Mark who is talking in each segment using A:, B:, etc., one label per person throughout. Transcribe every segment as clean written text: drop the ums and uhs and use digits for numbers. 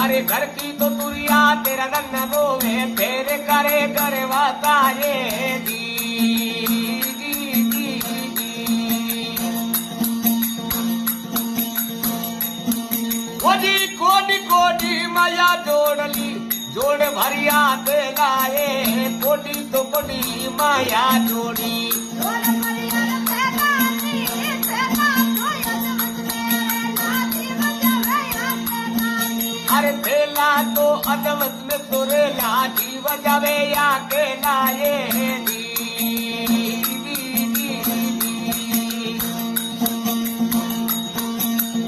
A: अरे घर की तो तुरिया तेरा रंग रोवे तेरे करे गरवाता रे दी कोडी कोडी कोडी माया जोड़ली जोड़ भरिया ते लाए कोडी तो कोडी माया जोड़ी अरे थेला तो अदमत में तोरे लाठी बजावे या के लाए दी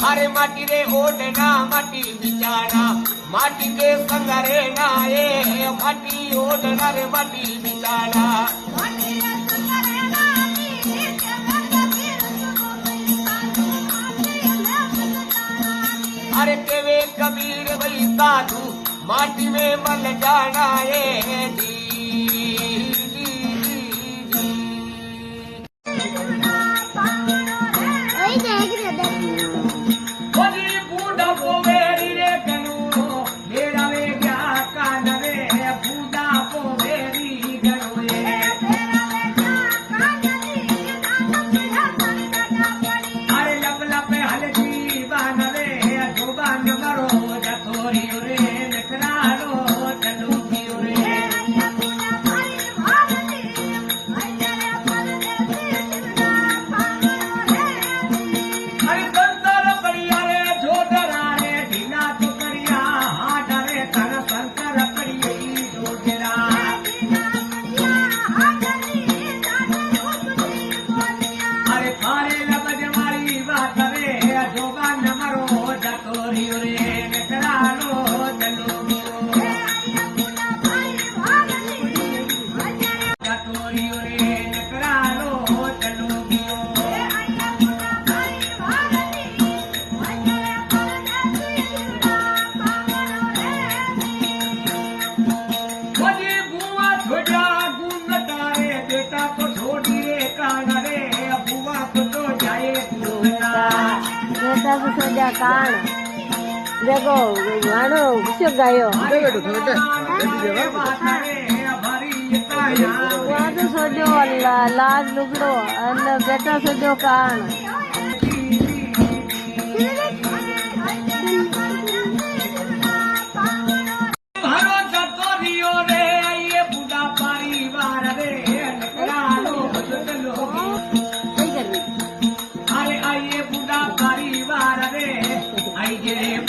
A: अरे माटी रे ओढ़ना माटी बिचारा माटी के संगरे नाये माटी ओढ़ना रे माटी बिचारा अरे केवे कबीर भाई साधु माटी में मन जाना ये दी
B: सोजा कान देखो मानो किसो गायो तो सोजो लाल लुगड़ो अने बेटा सोजो कान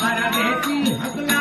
A: परदेसी